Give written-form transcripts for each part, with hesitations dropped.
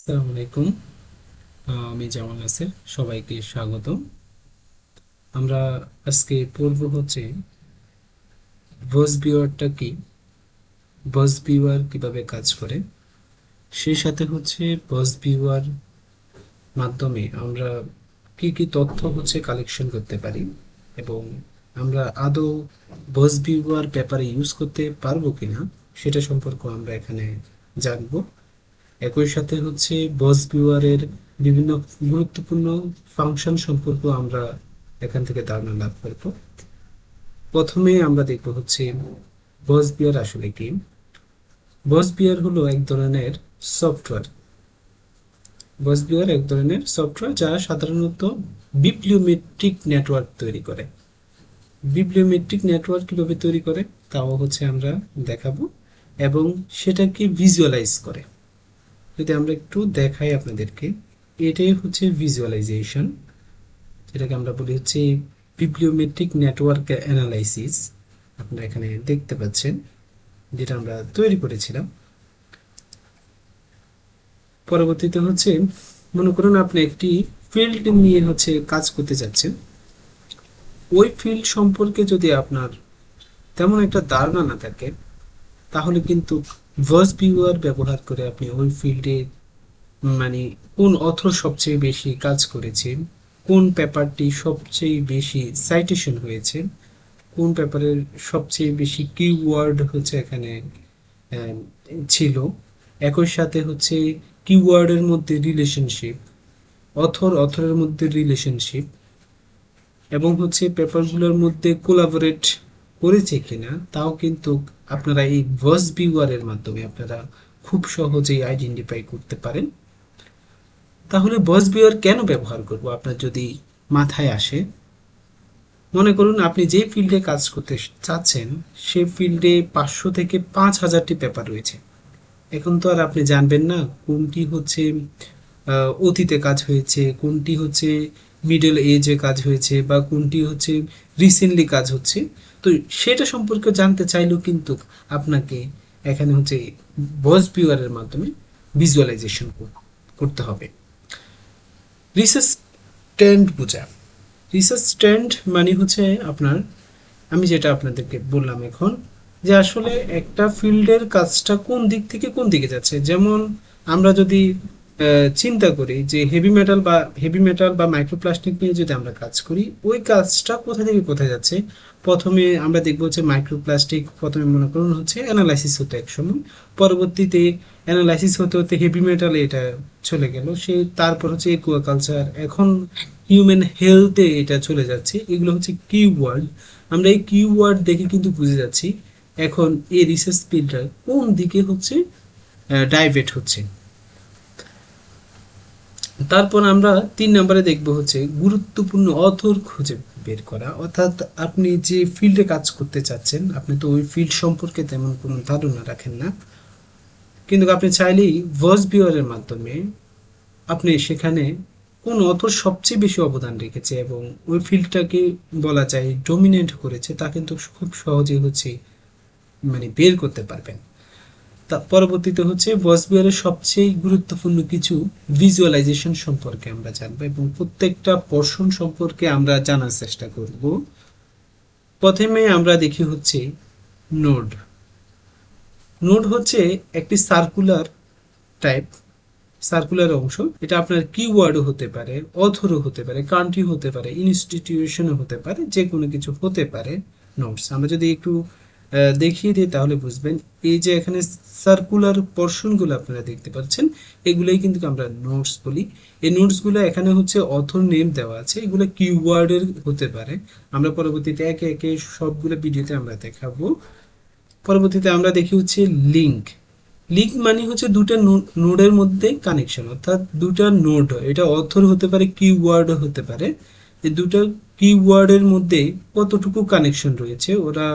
আসসালামু আলাইকুম। আমি জামাল নাসির, সবাইকে স্বাগত। আমরা আজকে পড়ব হচ্ছে বস বিওয়ারটা কি, বস বিওয়ার কিভাবে কাজ করে, সেই সাথে হচ্ছে বস বিওয়ার মাধ্যমে আমরা কি কি তথ্য হচ্ছে কালেকশন করতে পারি এবং আমরা আদৌ বস বিওয়ার পেপারে ইউজ করতে পারবো কিনা সেটা সম্পর্কে আমরা এখানে জানবো। একই সাথে হচ্ছে বস ভিউয়ারের বিভিন্ন গুরুত্বপূর্ণ ফাংশন সম্পর্কে আমরা এখান থেকে ধারণা লাভ করব। প্রথমে আমরা দেখব হচ্ছে বস বিয়ার আসলে কি। বস বিয়ার হলো এক ধরনের সফটওয়্যার। বস বিয়ার এক ধরনের সফটওয়্যার যা সাধারণত বিপ্লিওমেট্রিক নেটওয়ার্ক তৈরি করে। বিপ্লিওমেট্রিক নেটওয়ার্ক কিভাবে তৈরি করে তাও হচ্ছে আমরা দেখাবো এবং সেটাকে ভিজুয়ালাইজ করে। যদি আমরা একটু দেখাই আপনাদেরকে, এটাই হচ্ছে ভিজুয়ালাইজেশন, যেটাকে আমরা বলি হচ্ছে বিপ্লিওমেট্রিক নেটওয়ার্ক অ্যানালাইসিস। আপনারা এখানে দেখতে পাচ্ছেন যেটা আমরা তৈরি করেছিলাম। পরবর্তীতে হচ্ছে মনে করুন আপনি একটি ফিল্ড নিয়ে হচ্ছে কাজ করতে যাচ্ছেন। ওই ফিল্ড সম্পর্কে যদি আপনার তেমন একটা ধারণা না থাকে, তাহলে কিন্তু ভার্স ভিউয়ার ব্যবহার করে আপনি ওই ফিল্ডে মানে কোন অথর সবচেয়ে বেশি কাজ করেছে, কোন পেপারটি সবচেয়ে বেশি সাইটেশন হয়েছে, কোন পেপারের সবচেয়ে বেশি কিওয়ার্ড হচ্ছে এখানে আহ, ছিল, একই সাথে হচ্ছে কিওয়ার্ডের মধ্যে রিলেশনশিপ, অথরের মধ্যে রিলেশনশিপ, এবং হচ্ছে পেপারগুলোর মধ্যে কোলাবোরেট করেছে কিনা তাও কিন্তু আপনারা এই ভয়েস ভিউয়ারের মাধ্যমে আপনারা খুব সহজেই আইডেন্টিফাই করতে পারেন। তাহলে ভয়েস ভিউয়ার কেন ব্যবহার করব আপনার যদি মাথায় আসে, মনে করুন আপনি যে ফিল্ডে কাজ করতে চাচ্ছেন সেই ফিল্ডে 500 থেকে 5,000টি পেপার রয়েছে। এখন তো আর আপনি জানবেন না কোনটি হচ্ছে অতীতে কাজ হয়েছে, কোনটি হচ্ছে মিডল এজে কাজ হয়েছে, বা কোনটি হচ্ছে রিসেন্টলি কাজ হচ্ছে। তো সেটা সম্পর্কে জানতে চাইলেও কিন্তু আপনাকে এখানে হচ্ছে ভয়েস ভিউয়ারের মাধ্যমে ভিজুয়ালাইজেশন করতে হবে। রিসার্চ ট্রেন্ড বোঝা। রিসার্চ ট্রেন্ড মানে হচ্ছে আপনার, আমি যেটা আপনাদেরকে বললাম এখন, যে আসলে একটা ফিল্ডের কাজটা কোন দিক থেকে কোন দিকে যাচ্ছে। যেমন আমরা যদি চিন্তা করি যে হেভি মেটাল বা মাইক্রোপ্লাস্টিক নিয়ে যদি আমরা কাজ করি, ওই কাজটা কোথা থেকে কোথায় যাচ্ছে। প্রথমে আমরা দেখবো হচ্ছে মাইক্রোপ্লাস্টিক প্রথমে মনে করুন হচ্ছে অ্যানালাইসিস হতো এক সময়, পরবর্তীতে অ্যানালাইসিস হতে হতে হেভি মেটালে এটা চলে গেল, সে তারপর হচ্ছে একুয়াকালচার, এখন হিউম্যান হেলথে এটা চলে যাচ্ছে। এগুলো হচ্ছে কিওয়ার্ড। আমরা এই কিওয়ার্ড দেখে কিন্তু বুঝে যাচ্ছি এখন এই রিসার্চ ফিল্ডটা কোন দিকে হচ্ছে ডাইভেট হচ্ছে। তারপর আমরা 3 নম্বরে দেখব হচ্ছে গুরুত্বপূর্ণ অথর খুঁজে বের করা। অর্থাৎ আপনি যে ফিল্ডে কাজ করতে চাচ্ছেন, আপনি তো ওই ফিল্ড সম্পর্কে তেমন কোনো ধারণা রাখেন না, কিন্তু আপনি চাইলেই ভয়েস ভিউয়ারের মাধ্যমে আপনি সেখানে কোন অথর সবচেয়ে বেশি অবদান রেখেছে এবং ওই ফিল্ডটাকে বলা যায় ডমিনেট করেছে, তা কিন্তু খুব সহজেই হচ্ছে মানে বের করতে পারবেন। তা পরবর্তীতে হচ্ছে ভয়েস বিয়ারের সবচেয়ে গুরুত্বপূর্ণ কিছু ভিজুয়ালাইজেশন সম্পর্কে আমরা জানবো এবং প্রত্যেকটা পোর্শন সম্পর্কে আমরা জানার চেষ্টা করব। প্রথমে আমরা দেখি হচ্ছে নোড। নোড হচ্ছে একটি সার্কুলার টাইপ, সার্কুলার অংশ। এটা আপনার কিওয়ার্ডও হতে পারে, অথরও হতে পারে, কান্ট্রি হতে পারে, ইনস্টিটিউশনও হতে পারে, যে কোনো কিছু হতে পারে। নোটস আমরা যদি একটু দেখিয়ে দিই তাহলে বুঝবেন। এই যে এখানে সার্কুলার পোর্শনগুলো আপনারা দেখতে পাচ্ছেন, এগুলোই কিন্তু আমরা নোটস বলি। এই নোটসগুলো এখানে হচ্ছে অথর নেম দেওয়া আছে, এগুলো কিওয়ার্ডের হতে পারে। আমরা পরবর্তীতে একে একে সবগুলো ভিডিওতে আমরা দেখাবো। পরবর্তীতে আমরা দেখি হচ্ছে লিঙ্ক। লিঙ্ক মানে হচ্ছে দুটো নোডের মধ্যে কানেকশন, অর্থাৎ দুটো নোড, এটা অথর হতে পারে, কিওয়ার্ড হতে পারে। এই দুটো কিওয়ার্ডের মধ্যে কতটুকু কানেকশন রয়েছে, ওরা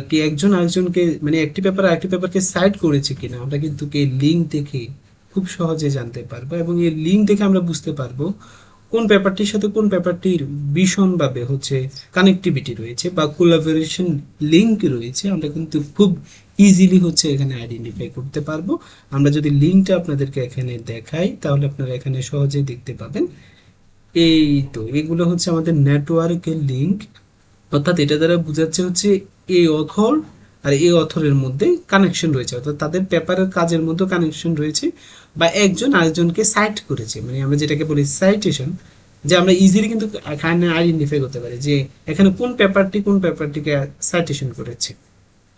কি একজন আরেকজনকে মানে একটি পেপার আরেকটি পেপারকে সাইড করেছে কিনা, আমরা কিন্তু এই লিঙ্ক দেখে খুব সহজে জানতে পারবো এবং এই লিঙ্ক দেখে আমরা বুঝতে পারবো কোন পেপারটির সাথে কোন পেপারটির ভীষণভাবে হচ্ছে কানেক্টিভিটি রয়েছে বা কোলাবোরেশন লিঙ্ক রয়েছে। আমরা কিন্তু খুব ইজিলি হচ্ছে এখানে আইডেন্টিফাই করতে পারবো। আমরা যদি লিঙ্কটা আপনাদেরকে এখানে দেখাই তাহলে আপনারা এখানে সহজেই দেখতে পাবেন। এই তো এগুলো হচ্ছে আমাদের নেটওয়ার্কের লিঙ্ক, অর্থাৎ এটা দ্বারা বোঝাচ্ছে হচ্ছে এই অথর আর এই অথরের মধ্যে কানেকশন রয়েছে, অর্থাৎ তাদের পেপারের কাজের মধ্যে কানেকশন রয়েছে, বা একজন আরেকজনকে সাইট করেছে, মানে আমরা যেটাকে বলি সাইটেশন, যে আমরা ইজিলি কিন্তু এখানে আইডেন্টিফাই করতে পারি যে এখানে কোন পেপারটিকে সাইটেশন করেছে,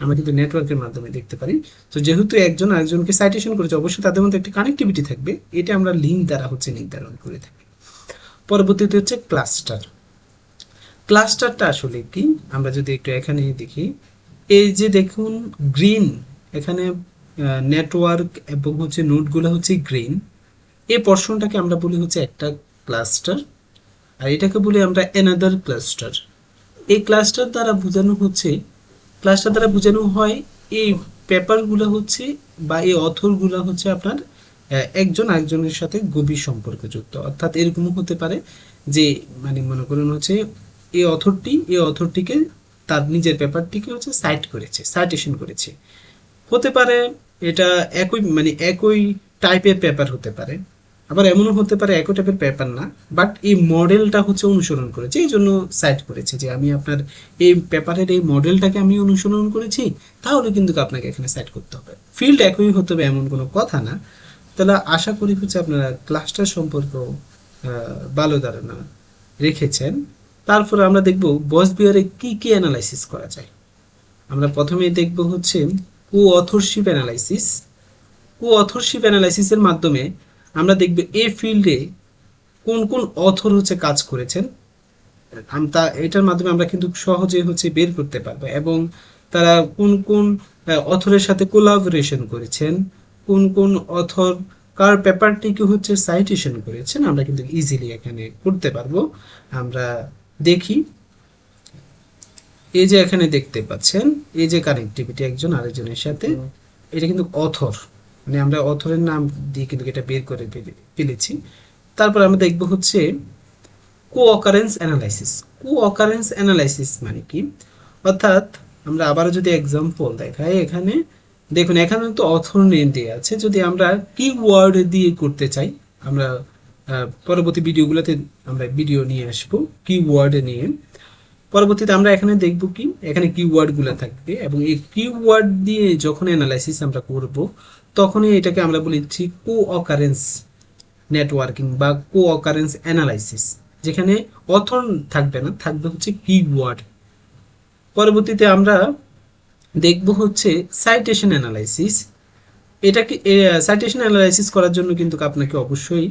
আমরা কিন্তু নেটওয়ার্কের মাধ্যমে দেখতে পারি। তো যেহেতু একজন আরেকজনকে সাইটেশন করেছে, অবশ্যই তাদের মধ্যে একটি কানেক্টিভিটি থাকবে, এটা আমরা লিঙ্ক দ্বারা হচ্ছে নির্ধারণ করে থাকি। পরবর্তীতে হচ্ছে ক্লাস্টার। ক্লাস্টারটা আসলে কি, আমরা যদি একটু এখানে দেখি, এই যে দেখুন গ্রিন, এখানে নেটওয়ার্ক এবং হচ্ছে নোডগুলো হচ্ছে গ্রিন, এই পোর্শনটাকে আমরা বলি হচ্ছে একটা ক্লাস্টার, আর এটাকে বলি আমরা অ্যানাদার ক্লাস্টার। এই ক্লাস্টার দ্বারা বোঝানো হচ্ছে, ক্লাস্টার দ্বারা বোঝানো হয় এই পেপারগুলো হচ্ছে বা এই অথরগুলো হচ্ছে আপনার একজন আরেকজনের সাথে গভীর সম্পর্কযুক্ত, অর্থাৎ এরকম হতে পারে যে মানে মনে করুন হচ্ছে এই অথরটিকে তার নিজের পেপারটিকে হচ্ছে সাইটেশন করেছে, হতে পারে এটা একই টাইপের পেপার হতে পারে, আবার এমনও হতে পারে একই টাইপের পেপার না, বাট এই মডেলটা হচ্ছে অনুসরণ করেছে, এই জন্য সাইট করেছে যে আমি আপনার এই পেপারের এই মডেলটাকে আমি অনুসরণ করেছি, তাহলে কিন্তু আপনাকে এখানে সাইট করতে হবে। ফিল্ড একই হতে হবে এমন কোনো কথা না। তাহলে আশা করি হচ্ছে আপনারা ক্লাস্টার সম্পর্ক ভালো ধারণা রেখেছেন। তারপরে আমরা দেখব বস বিহারে কি কি অ্যানালাইসিস করা যায়। আমরা প্রথমেই দেখব হচ্ছে কো অথরশিপ অ্যানালাইসিস। কো অথরশিপ অ্যানালাইসিসের মাধ্যমে আমরা দেখব এই ফিল্ডে কোন কোন অথর হচ্ছে কাজ করেছেন, এটার মাধ্যমে আমরা কিন্তু সহজে হচ্ছে বের করতে পারবো, এবং তারা কোন কোন অথরের সাথে কোলাবোরেশন করেছেন, কোন কোন অথর কার পেপারটিকে হচ্ছে সাইটেশন করেছেন, আমরা কিন্তু ইজিলি এখানে করতে পারবো। আমরা দেখি, এই যে এখানে দেখতে পাচ্ছেন এই যে কানেক্টিভিটি একজন আরেকজনের সাথে, এটা কিন্তু অথর, মানে আমরা অথরের নাম দিয়ে কিন্তু এটা বের করে ফেলেছি। তারপর আমরা দেখব হচ্ছে কো অকারেন্স অ্যানালাইসিস। কো অকারেন্স অ্যানালাইসিস মানে কি, অর্থাৎ আমরা আবারও যদি এক্সাম্পল দেখাই, এখানে দেখুন এখানে তো অথর নেম দেওয়া আছে, যদি আমরা কিওয়ার্ড দিয়ে করতে চাই, আমরা পরবর্তী ভিডিওগুলোতে আমরা ভিডিও নিয়ে আসবো কিওয়ার্ড নিয়ে। পরবর্তীতে আমরা এখানে দেখব কি এখানে কিওয়ার্ড গুলো থাকবে, এবং এই কিওয়ার্ড দিয়ে যখন অ্যানালাইসিস আমরা করব তখনই এটাকে আমরা বলেছি কো অকারেন্স নেটওয়ার্কিং বা কো অকারেন্স অ্যানালাইসিস, যেখানে অথর থাকবে না, থাকবে হচ্ছে কিওয়ার্ড। পরবর্তীতে আমরা দেখব হচ্ছে সাইটেশন অ্যানালাইসিস। এটাকে সাইটেশন অ্যানালাইসিস করার জন্য কিন্তু আপনাকে অবশ্যই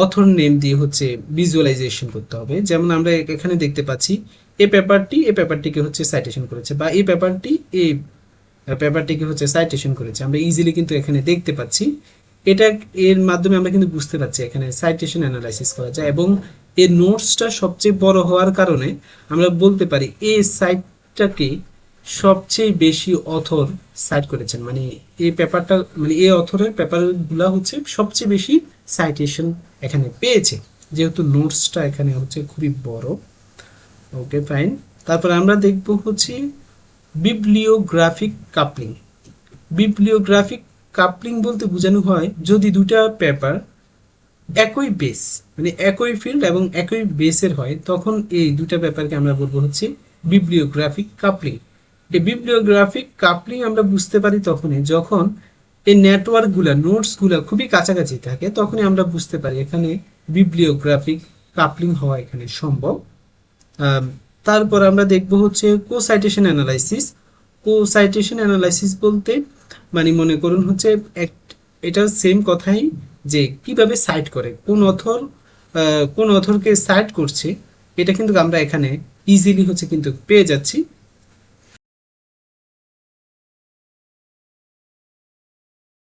অথর নেম দিয়ে হচ্ছে ভিজুয়ালাইজেশন করতে হবে। যেমন আমরা এখানে দেখতে পাচ্ছি এই পেপারটিকে হচ্ছে সাইটেশন করেছে, বা এই পেপারটিকে হচ্ছে সাইটেশন করেছে, আমরা ইজিলি কিন্তু এখানে দেখতে পাচ্ছি। এটা এর মাধ্যমে আমরা কিন্তু বুঝতে পারছি এখানে সাইটেশন অ্যানালাইসিস করা যায়, এবং এর নোটসটা সবচেয়ে বড় হওয়ার কারণে আমরা বলতে পারি এই সাইটটাকে সবচেয়ে বেশি অথর সাইট করেছেন, মানে এই পেপারটা মানে এই অথরের পেপারগুলো হচ্ছে সবচেয়ে বেশি সাইটেশন এখানে পেয়েছে, যেহেতু নোটসটা এখানে হচ্ছে খুবই বড়। Okay fine. তারপর আমরা দেখব হচ্ছে বিবলিওগ্রাফিক কাপলিং। বিবলিওগ্রাফিক কাপলিং বলতে বোঝানো হয় যদি দুটা পেপার একই বেস মানে একই ফিল্ড এবং একই বেসের হয়, তখন এই দুটা পেপারকে আমরা বলবো হচ্ছে বিবলিওগ্রাফিক কাপলিং। এই বিবলিওগ্রাফিক কাপলিং আমরা বুঝতে পারি তখনই যখন এই নেটওয়ার্কগুলা নোটসগুলা খুবই কাছাকাছি থাকে, তখনই আমরা বুঝতে পারি এখানে বিবলিওগ্রাফিক কাপলিং হওয়া এখানে সম্ভব। তারপর আমরা দেখব হচ্ছে কো সাইটেশন অ্যানালাইসিস। কো সাইটেশন অ্যানালাইসিস বলতে মানে মনে করুন হচ্ছে এটা সেম কথাই, যে কিভাবে সাইট করে কোন অথরকে সাইট করছে, এটা কিন্তু আমরা এখানে ইজিলি হচ্ছে কিন্তু পেয়ে যাচ্ছি।